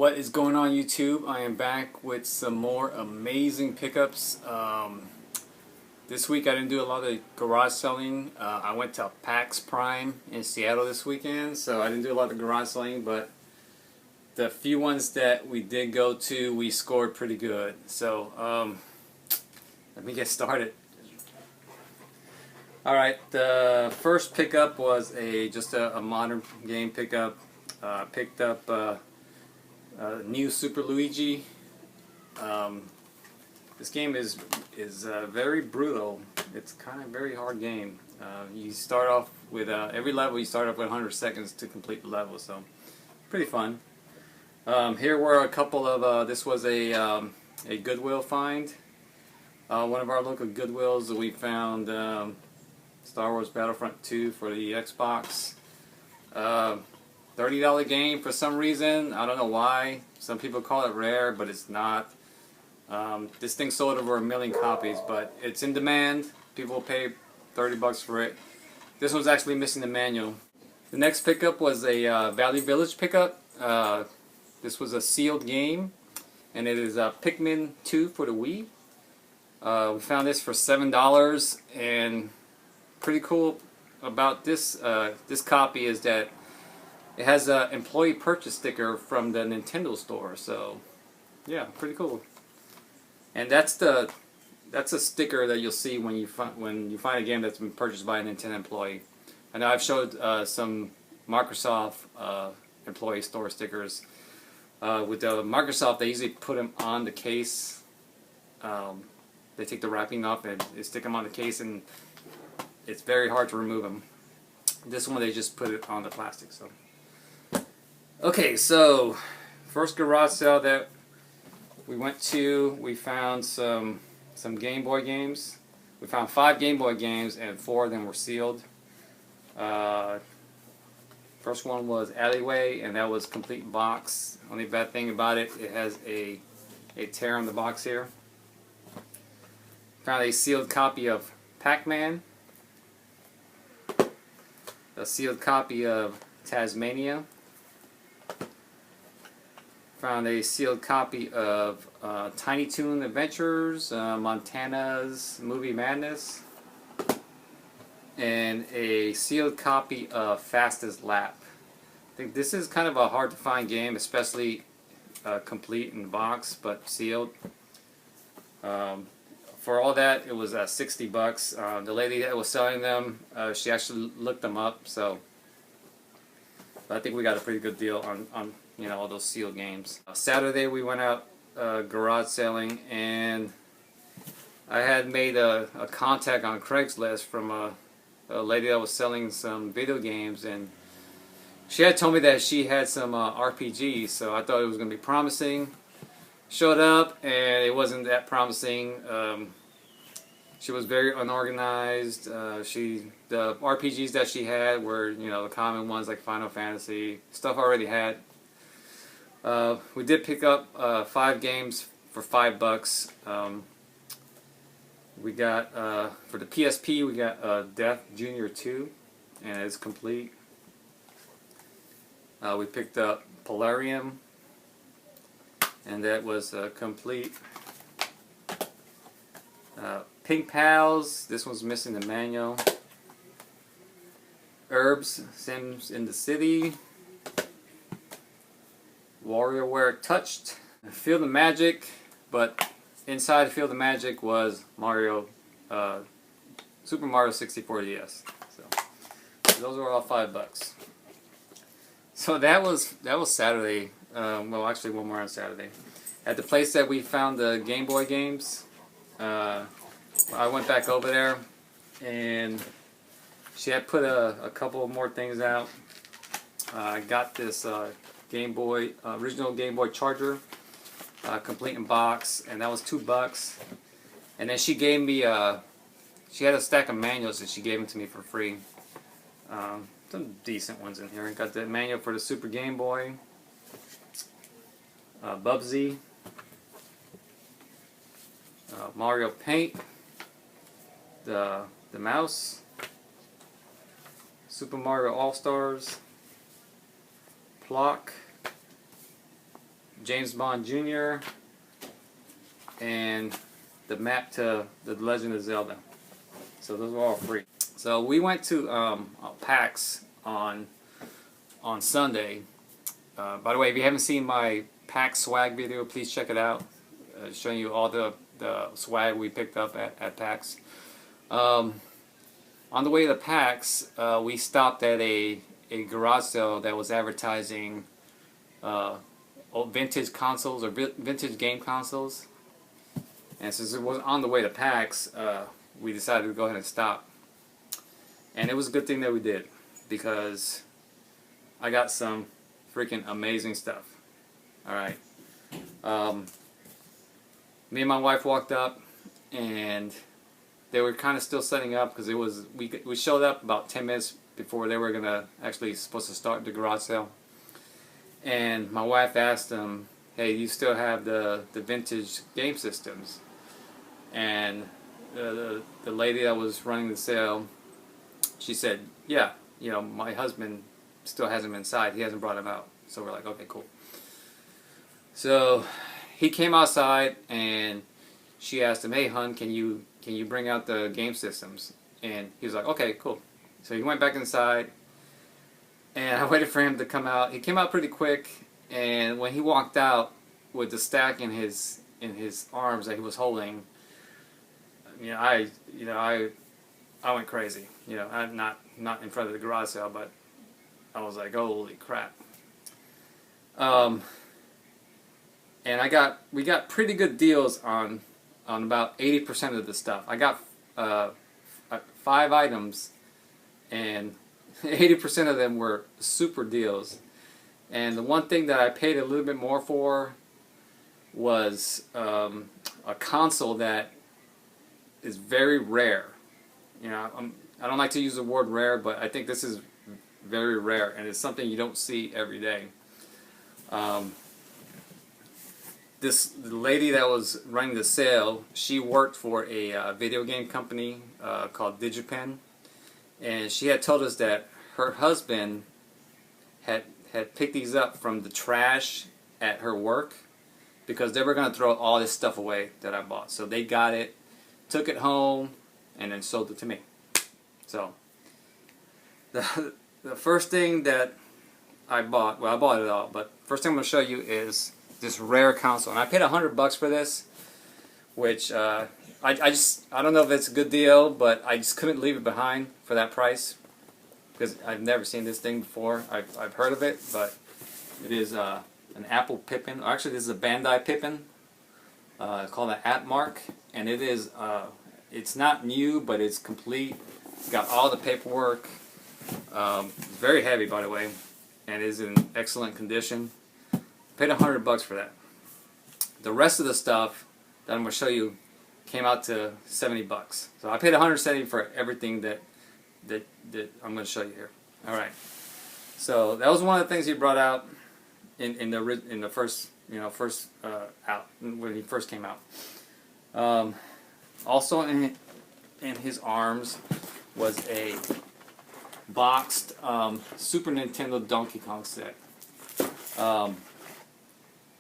What is going on, YouTube? I am back with some more amazing pickups. This week I didn't do a lot of garage selling. I went to PAX Prime in Seattle this weekend, so I didn't do a lot of garage selling, but the few ones that we did go to, we scored pretty good. So let me get started. Alright, the first pickup was just a modern game pickup. Picked up new Super Luigi. This game is very brutal. It's kind of a very hard game. You start off with every level. You start off with 100 seconds to complete the level, so pretty fun. Here were a couple of. This was a Goodwill find. One of our local Goodwills. We found Star Wars Battlefront 2 for the Xbox. $30 game for some reason. I don't know why. Some people call it rare, but it's not. This thing sold over 1 million copies, but it's in demand. People pay $30 for it. This one's actually missing the manual. The next pickup was a Valley Village pickup. This was a sealed game, and it is Pikmin 2 for the Wii. We found this for $7, and pretty cool about this copy is that it has an employee purchase sticker from the Nintendo store, so yeah, pretty cool. And that's a sticker that you'll see when you find a game that's been purchased by a Nintendo employee. I know I've showed some Microsoft employee store stickers. With the Microsoft, they usually put them on the case. They take the wrapping off and they stick them on the case, and it's very hard to remove them. This one, they just put it on the plastic. So. Okay, so first garage sale that we went to, we found some Game Boy games. We found 5 Game Boy games, and 4 of them were sealed. First one was Alleyway, and that was complete box. Only bad thing about it, it has a tear on the box here. Found a sealed copy of Pac-Man. A sealed copy of Tasmania. Found a sealed copy of Tiny Toon Adventures, Montana's Movie Madness, and a sealed copy of Fastest Lap. I think this is kind of a hard to find game, especially complete in the box, but sealed. For all that, it was $60. The lady that was selling them, she actually looked them up, so I think we got a pretty good deal on all those sealed games. Saturday we went out garage selling, and I had made a contact on Craigslist from a lady that was selling some video games, and she had told me that she had some RPGs, so I thought it was going to be promising. Showed up, and it wasn't that promising. She was very unorganized. The RPGs that she had were, the common ones like Final Fantasy, stuff I already had. We did pick up 5 games for $5. We got, for the PSP, we got Death Junior 2, and it's complete. We picked up Polarium, and that was complete. Pink Pals, this one's missing the manual. Herbs, Sims in the City. WarioWare Touched. Field of Magic, but inside Field of Magic was Super Mario 64 DS. So those were all $5. So that was Saturday. Well, actually one more on Saturday. At the place that we found the Game Boy games, I went back over there, and she had put a couple more things out. I got this Game Boy, original Game Boy charger, complete in box, and that was $2. And then she gave me she had a stack of manuals that she gave them to me for free. Some decent ones in here. Got the manual for the Super Game Boy, Bubsy, Mario Paint, the mouse, Super Mario All Stars, Plock, James Bond Jr. and the map to The Legend of Zelda. So those are all free. So we went to PAX on Sunday. By the way, if you haven't seen my PAX swag video, please check it out. Showing you all the swag we picked up at PAX. On the way to PAX, we stopped at a garage sale that was advertising vintage consoles or vintage game consoles. And since it was on the way to PAX, we decided to go ahead and stop. And it was a good thing that we did, because I got some freaking amazing stuff. Alright. Me and my wife walked up, and they were kind of still setting up, because we showed up about 10 minutes before they were supposed to start the garage sale. And my wife asked them, "Hey, you still have the vintage game systems?" And the lady that was running the sale, she said, "Yeah, you know, my husband still has them inside. He hasn't brought them out." So we're like, "Okay, cool." So he came outside, and she asked him, "Hey, hon, can you bring out the game systems?" And he was like, "Okay, cool." So he went back inside, and I waited for him to come out. He came out pretty quick, and when he walked out with the stack in his arms that he was holding, I went crazy. I'm not in front of the garage sale, but I was like, "Holy crap!" And we got pretty good deals on about 80% of the stuff. I got 5 items, and 80% of them were super deals. And the one thing that I paid a little bit more for was a console that is very rare. I don't like to use the word rare, but I think this is very rare, and it's something you don't see every day. The lady that was running the sale, she worked for a video game company called DigiPen, and she had told us that her husband had picked these up from the trash at her work, because they were going to throw all this stuff away that I bought. So they got it, took it home, and then sold it to me. So the first thing that I bought, well, I bought it all, but first thing I'm going to show you is this rare console. And I paid $100 for this, which I don't know if it's a good deal, but I just couldn't leave it behind for that price, because I've never seen this thing before. I've heard of it, but it is an Apple Pippin. Actually, this is a Bandai Pippin. It's called an Atmark, and it is it's not new, but it's complete. It's got all the paperwork. It's very heavy, by the way, and is in excellent condition. Paid $100 for that. The rest of the stuff that I'm going to show you came out to $70. So I paid $170 for everything that I'm going to show you here. All right. So that was one of the things he brought out in the first out when he first came out. Also in his arms was a boxed Super Nintendo Donkey Kong set.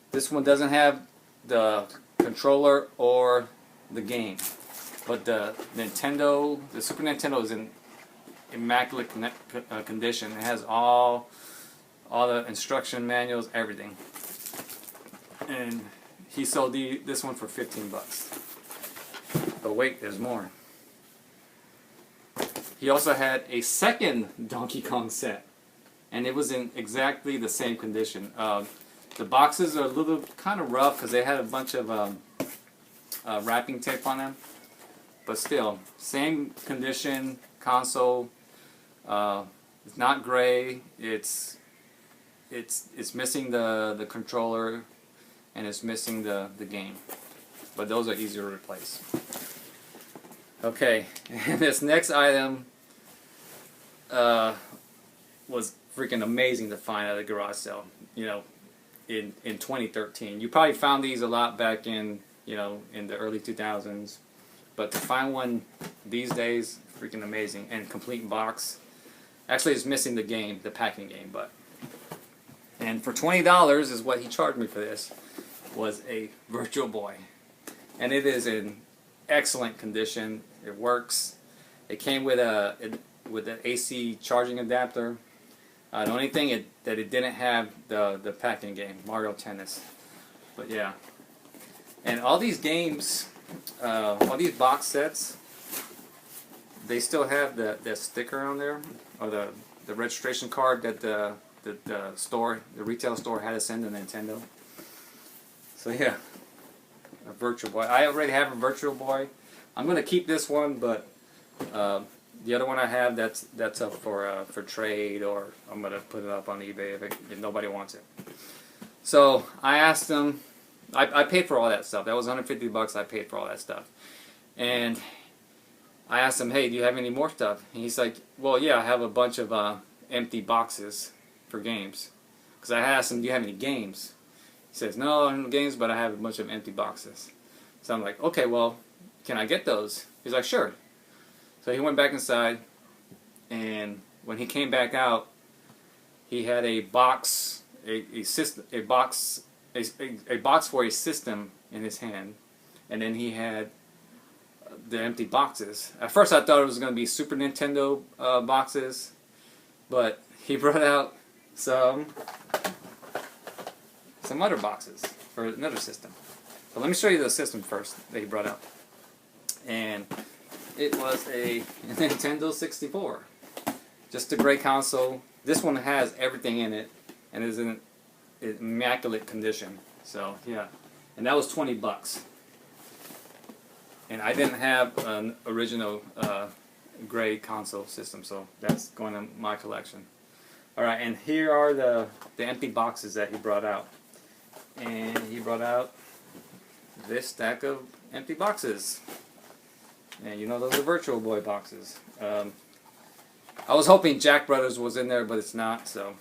This one doesn't have the controller or the game, but the Super Nintendo is in immaculate condition. It has all the instruction manuals, everything. And he sold this one for $15. But wait, there's more. He also had a second Donkey Kong set, and it was in exactly the same condition. The boxes are a little kind of rough because they had a bunch of wrapping tape on them, but still, same condition console. It's not gray. It's missing the controller, and it's missing the game. But those are easier to replace. Okay, and this next item was freaking amazing to find at a garage sale. In 2013. You probably found these a lot back in the early 2000s, but to find one these days, freaking amazing, and complete box. Actually, it's missing the packing game, but And for $20 is what he charged me for this, was a Virtual Boy. And it is in excellent condition. It works. It came with an AC charging adapter. The only thing that it didn't have the packing game, Mario Tennis. But yeah. And all these games, all these box sets, they still have the sticker on there, or the registration card that the retail store had to send to Nintendo. So yeah, a Virtual Boy. I already have a Virtual Boy. I'm gonna keep this one, but the other one I have, that's up for trade, or I'm gonna put it up on eBay if nobody wants it. So I asked them. I paid for all that stuff. That was $150. I paid for all that stuff, and I asked him, "Hey, do you have any more stuff?" And he's like, "Well, yeah, I have a bunch of empty boxes for games." Because I asked him, "Do you have any games?" He says, "No, I don't have games, but I have a bunch of empty boxes." So I'm like, "Okay, well, can I get those?" He's like, "Sure." So he went back inside, and when he came back out, he had a box, a box for a system in his hand, and then he had the empty boxes. At first I thought it was going to be Super Nintendo boxes, but he brought out some other boxes for another system. But let me show you the system first that he brought out. And it was a Nintendo 64. Just a great console. This one has everything in it and is in immaculate condition. So yeah, and that was $20. And I didn't have an original gray console system, so that's going in my collection. Alright, and here are the empty boxes that he brought out. And he brought out this stack of empty boxes. And you know, those are Virtual Boy boxes. I was hoping Jack Brothers was in there, but it's not. So,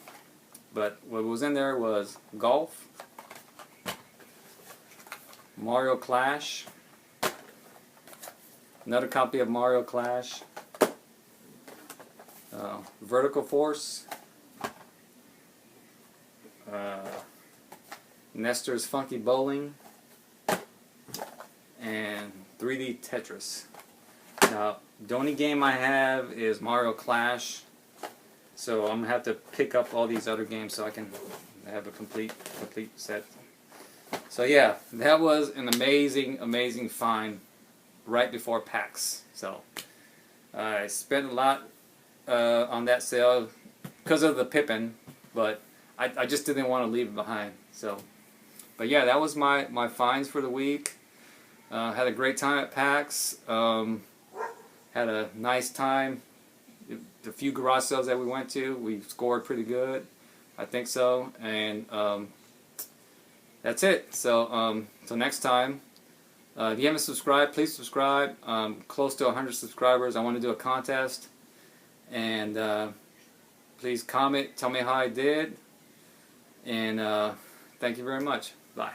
but what was in there was Golf, Mario Clash, another copy of Mario Clash, Vertical Force, Nestor's Funky Bowling, and 3D Tetris. Now, the only game I have is Mario Clash, so I'm gonna have to pick up all these other games so I can have a complete set. So yeah, that was an amazing find right before PAX. So I spent a lot on that sale because of the Pippin, but I just didn't want to leave it behind. So, but yeah, that was my finds for the week. Had a great time at PAX. Had a nice time. The few garage sales that we went to, we scored pretty good. I think so. And that's it. So so next time, if you haven't subscribed, please subscribe. Close to 100 subscribers. I want to do a contest. And please comment. Tell me how I did. And thank you very much. Bye.